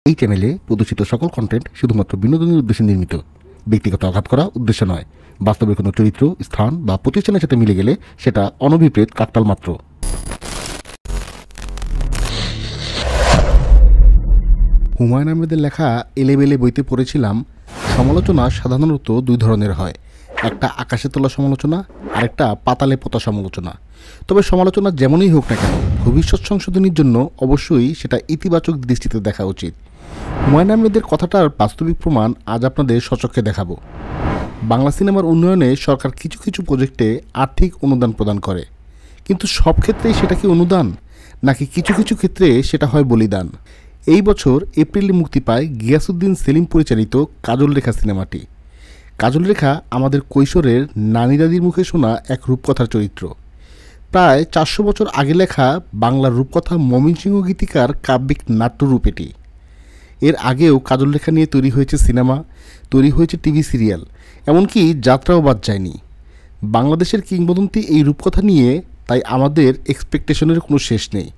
এই চ্যানেলে প্রদর্শিত সকল কন্টেন্ট শুধুমাত্র বিনোদনের উদ্দেশ্যে নির্মিত। ব্যক্তিগত আঘাত করা উদ্দেশ্য নয়। বাস্তবের কোনো চরিত্র, স্থান বা প্রতিষ্ঠানের সাথে মিলে গেলে সেটা অনভিপ্রেত কাকতাল মাত্র। হুমায়ুন আহমেদের লেখা এলেবেলে বইতে পড়েছিলাম, সমালোচনা সাধারণত দুই ধরনের হয়, একটা আকাশে তোলা সমালোচনা আর একটা পাতালে পোতা সমালোচনা। তবে সমালোচনা যেমনই হোক না কেন, ভবিষ্যৎ সংশোধনীর জন্য অবশ্যই সেটা ইতিবাচক দৃষ্টিতে দেখা উচিত। হুমায়ুন আহমেদের কথাটার বাস্তবিক প্রমাণ আজ আপনাদের সচক্ষে দেখাবো। বাংলা সিনেমার উন্নয়নে সরকার কিছু কিছু প্রজেক্টে আর্থিক অনুদান প্রদান করে, কিন্তু সব ক্ষেত্রেই সেটা কি অনুদান, নাকি কিছু কিছু ক্ষেত্রে সেটা হয় বলিদান? এই বছর এপ্রিলে মুক্তি পায় গিয়াসউদ্দিন সেলিম পরিচালিত কাজল রেখা সিনেমাটি। কাজল রেখা আমাদের কৈশোরের নানি দাদির মুখে শোনা এক রূপকথার চরিত্র। প্রায় 400 বছর আগে লেখা বাংলার রূপকথা ময়মনসিংহ গীতিকার কাব্যিক নাট্যরূপ এটি। এর আগেও কাজল রেখা নিয়ে তৈরি হয়েছে সিনেমা, তৈরি হয়েছে টিভি সিরিয়াল, এমনকি যাত্রাও বাদ যায়নি। বাংলাদেশের কিংবদন্তি এই রূপকথা নিয়ে তাই আমাদের এক্সপেকটেশনের কোনো শেষ নেই।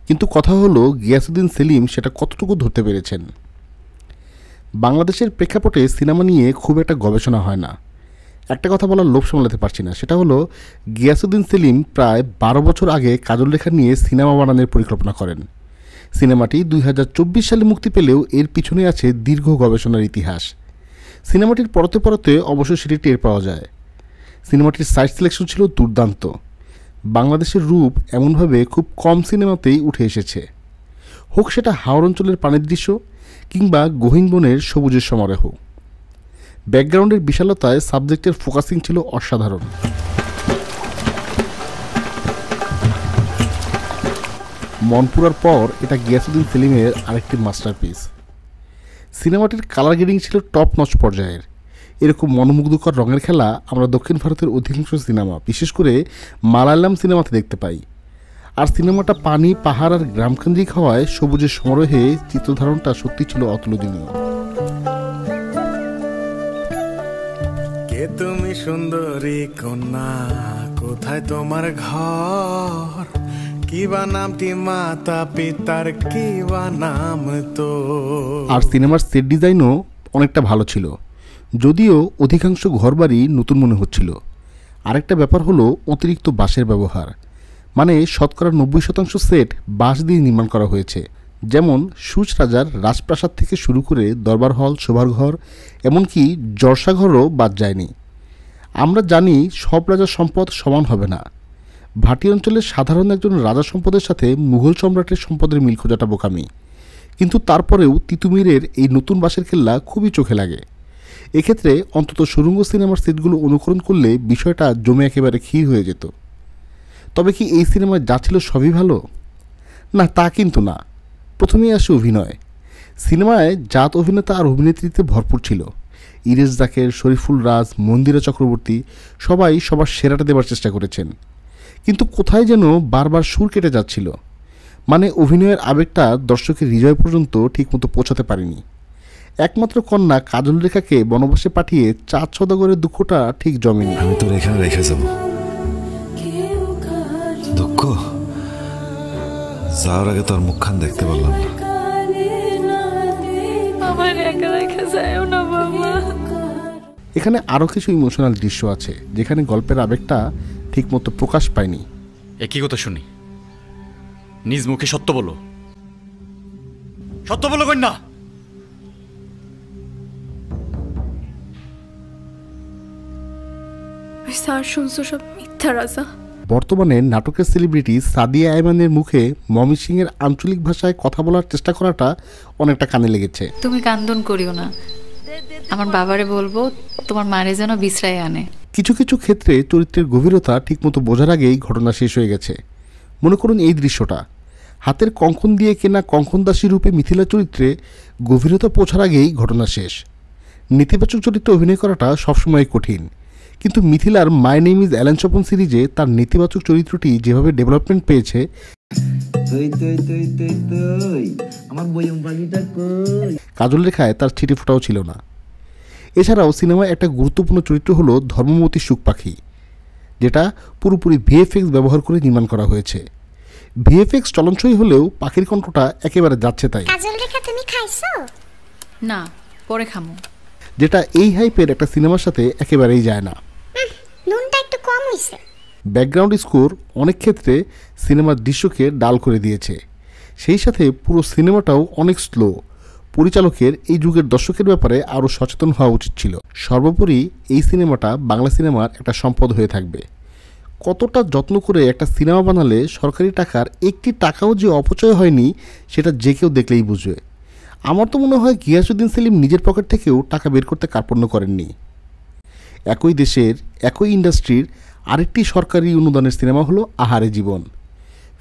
কিন্তু কথা হলো, গিয়াসউদ্দিন সেলিম সেটা কতটুকু ধরতে পেরেছেন। বাংলাদেশের প্রেক্ষাপটে সিনেমা নিয়ে খুব একটা গবেষণা হয় না। একটা কথা বলার লোভ সামলাতে পারছি না, সেটা হলো গিয়াসউদ্দিন সেলিম প্রায় 12 বছর আগে কাজল রেখা নিয়ে সিনেমা বানানোর পরিকল্পনা করেন। সিনেমাটি 2024 সালে মুক্তি পেলেও এর পিছনে আছে দীর্ঘ গবেষণার ইতিহাস। সিনেমাটির পরতে পরতে অবশ্য সেটি টের পাওয়া যায়। সিনেমাটির সাইট সিলেকশন ছিল দুর্দান্ত। বাংলাদেশের রূপ এমনভাবে খুব কম সিনেমাতেই উঠে এসেছে, হোক সেটা হাওর অঞ্চলের পানির দৃশ্য কিংবা গহীন বনের সবুজের সমারোহ। ব্যাকগ্রাউন্ডের বিশালতায় সাবজেক্টের ফোকাসিং ছিল অসাধারণ। মনপুরার পর এটা গিয়াসউদ্দিন সেলিমের আরেকটি মাস্টারপিস। সিনেমাটির কালার গ্রেডিং ছিল টপ নচ পর্যায়ের। এরকম মনোমুগ্ধকর রঙের খেলা আমরা দক্ষিণ ভারতের অধিকাংশ সিনেমা, বিশেষ করে মালায়ালাম সিনেমাতে দেখতে পাই। আর সিনেমাটা পানি, পাহাড় আর গ্রামকেন্দ্রিক হওয়ায় সবুজের সমারোহে চিত্রধারণটা সত্যি ছিল অতুলনীয়। কে তুমি সুন্দরী কন্যা, কোথায় তোমার ঘর, কিবা নামটি মাতা পিতার, কিবা নাম তো। আর সিনেমার সেট ডিজাইনও অনেকটা ভালো ছিল, যদিও অধিকাংশ ঘরবাড়ি নতুন মনে হচ্ছিল। আরেকটা ব্যাপার হলো অতিরিক্ত বাঁশের ব্যবহার, মানে শতকরা 90% সেট বাঁশ দিয়ে নির্মাণ করা হয়েছে। যেমন সুচ রাজার রাজপ্রাসাদ থেকে শুরু করে দরবার হল, শোভার ঘর, এমনকি জর্সাঘরও বাদ যায়নি। আমরা জানি সব রাজার সম্পদ সমান হবে না। ভাটি অঞ্চলের সাধারণ একজন রাজা সম্পদের সাথে মুঘল সম্রাটের সম্পদের মিল খোঁজাটা বোকামি, কিন্তু তারপরেও তিতুমিরের এই নতুন বাঁশের খেল্লা খুবই চোখে লাগে। এক্ষেত্রে অন্তত সুরঙ্গ সিনেমার সেটগুলো অনুকরণ করলে বিষয়টা জমে একেবারে ক্ষীর হয়ে যেত। তবে কি এই সিনেমায় যা ছিল সবই ভালো? না, তা কিন্তু না। প্রথমেই আসে অভিনয়। সিনেমায় জাত অভিনেতা আর অভিনেত্রীতে ভরপুর ছিল। ইরেশ জাকের, শরীফুল রাজ, মন্দিরা চক্রবর্তী সবাই সবার সেরাটা দেবার চেষ্টা করেছেন, কিন্তু কোথায় যেন বারবার সুর কেটে যাচ্ছিল। মানে অভিনয়ের আবেগটা দর্শকের হৃদয় পর্যন্ত ঠিকমতো পৌঁছাতে পারেনি। একমাত্র কন্যা কাজল রেখাকে বনবাসে পাঠিয়ে চাঁদ সওদাগরের দুঃখটা ঠিক জমেনি। আমি তোর এখানে রেখে যাব। দুঃখ যাওয়ার আগে তোর মুখখান দেখতে পারলাম না। এখানে আরও কিছু ইমোশনাল দৃশ্য আছে যেখানে গল্পের আবেগটা ঠিকমতো প্রকাশ পায়নি। একই কথা শুনি, নিজ মুখে সত্য বলো, সত্য বলো কন্যা। স্যার শুনছো সব মিথ্যা রাজা। বর্তমানে নাটকের সেলিব্রিটি সাদিয়া আয়মানের মুখে ময়মনসিংহের আঞ্চলিক ভাষায় কথা বলার চেষ্টা করাটা অনেকটা কানে লেগেছে। তুমি কান্দন করিও না, আমার বাবারে বলবো তোমার মারে যেন বিশ্রায় আনে। কিছু কিছু ক্ষেত্রে চরিত্রের গভীরতা ঠিকমতো বোঝার আগেই ঘটনা শেষ হয়ে গেছে। মনে করুন এই দৃশ্যটা, হাতের কঙ্কন দিয়ে কেনা কঙ্কনদাসী রূপে মিথিলা চরিত্রে গভীরতা পৌঁছার আগেই ঘটনা শেষ। নেতিবাচক চরিত্রে অভিনয় করাটা সবসময় কঠিন, কিন্তু মিথিলার my name is Alan Swapan সিরিজে তার নেতিবাচক চরিত্রটি যেভাবে ডেভেলপমেন্ট পেয়েছে, কাজল রেখায় তার ছিটে ফোটাও ছিল না। এছাড়াও সিনেমায় একটা গুরুত্বপূর্ণ চরিত্র হলো ধর্মমতী সুখ পাখি, যেটা পুরোপুরি ভিএফএক্স ব্যবহার করে নির্মাণ করা হয়েছে। ভিএফএক্স চলনসই হলেও পাখির কণ্ঠটা একেবারে যাচ্ছে তাই। কাজল রেখা তুমি খাইছো? না, পরে খামু। যেটা এই হাইপের একটা সিনেমার সাথে একেবারেই যায় না। নুনটা একটু কম হইছে। ব্যাকগ্রাউন্ড স্কোর অনেক ক্ষেত্রে সিনেমার দৃশ্যকে ডাল করে দিয়েছে, সেই সাথে পুরো সিনেমাটাও অনেক স্লো। পরিচালকের এই যুগের দর্শকের ব্যাপারে আরও সচেতন হওয়া উচিত ছিল। সর্বোপরি এই সিনেমাটা বাংলা সিনেমার একটা সম্পদ হয়ে থাকবে। কতটা যত্ন করে একটা সিনেমা বানালে সরকারি টাকার একটি টাকাও যে অপচয় হয়নি সেটা যে কেউ দেখলেই বুঝবে। আমার তো মনে হয় গিয়াসউদ্দিন সেলিম নিজের পকেট থেকেও টাকা বের করতে কার্পণ্য করেননি। একই দেশের একই ইন্ডাস্ট্রির আরেকটি সরকারি অনুদানের সিনেমা হলো আহারে জীবন।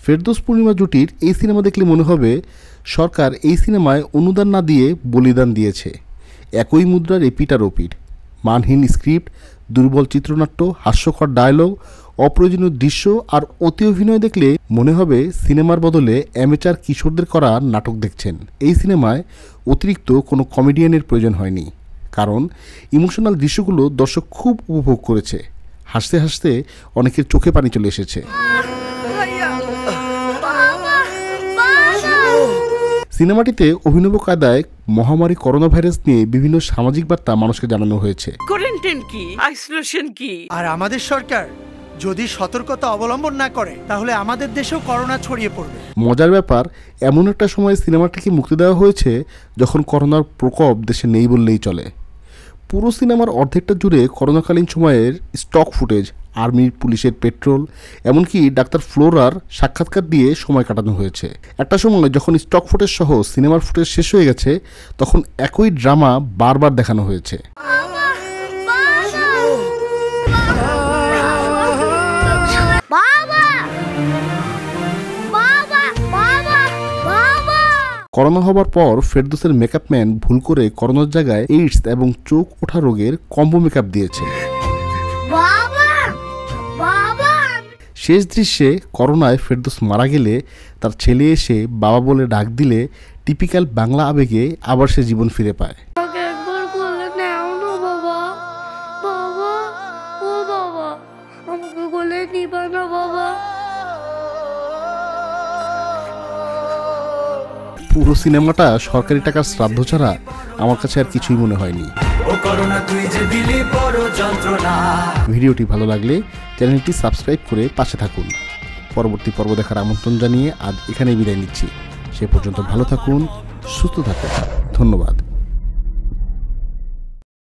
ফেরদৌস পূর্ণিমা জুটির এই সিনেমা দেখলে মনে হবে সরকার এই সিনেমায় অনুদান না দিয়ে বলিদান দিয়েছে। একই মুদ্রার এপিট আর ওপিট, মানহীন স্ক্রিপ্ট, দুর্বল চিত্রনাট্য, হাস্যকর ডায়লগ, অপ্রয়োজনীয় দৃশ্য আর অতি অভিনয় দেখলে মনে হবে সিনেমার বদলে অ্যামেচার কিশোরদের করা নাটক দেখছেন। এই সিনেমায় অতিরিক্ত কোনো কমেডিয়ানের প্রয়োজন হয়নি, কারণ ইমোশনাল দৃশ্যগুলো দর্শক খুব উপভোগ করেছে। হাসতে হাসতে অনেকের চোখে পানি চলে এসেছে। সিনেমাটিতে অভিনব কায়দায় মহামারী করোনা ভাইরাস নিয়ে বিভিন্ন সামাজিক বার্তা মানুষকে জানানো হয়েছে। কোয়ারেন্টাইন কি, আইসোলেশন কি, আর আমাদের সরকার যদি সতর্কতা অবলম্বন না করে তাহলে আমাদের দেশেও করোনা ছড়িয়ে পড়বে। মজার ব্যাপার, এমন একটা সময় সিনেমাটিকে মুক্তি দেওয়া হয়েছে যখন করোনার প্রকোপ দেশে নেই বললেই চলে। পুরো সিনেমার অর্ধেকটা জুড়ে করোনাকালীন সময়ের স্টক ফুটেজ, আর্মি পুলিশের পেট্রোল, এমনকি ডাক্তার ফ্লোরার সাক্ষাৎকার দিয়ে সময় কাটানো হয়েছে। একটা সময় যখন স্টক ফুটেজ সহ সিনেমার ফুটেজ শেষ হয়ে গেছে তখন একই ড্রামা বারবার দেখানো হয়েছে। করোনা হবার পর ফেরদৌসের মেকআপ ম্যান ভুল করে করোনার জায়গায় এইডস এবং চোখ ওঠা রোগের কম্বো মেকআপ দিয়েছে। শেষ দৃশ্যে করোনায় ফেরদৌস মারা গেলে তার ছেলে এসে বাবা বলে ডাক দিলে টিপিক্যাল বাংলা আবেগে আবার সে জীবন ফিরে পায়। পুরো সিনেমাটা সরকারি টাকার শ্রাদ্ধ ছাড়া আমার কাছে আর কিছুই মনে হয়নি। ভিডিওটি ভালো লাগলে চ্যানেলটি সাবস্ক্রাইব করে পাশে থাকুন। পরবর্তী পর্ব দেখার আমন্ত্রণ জানিয়ে আজ এখানেই বিদায় নিচ্ছি। সে পর্যন্ত ভালো থাকুন, সুস্থ থাকুন। ধন্যবাদ।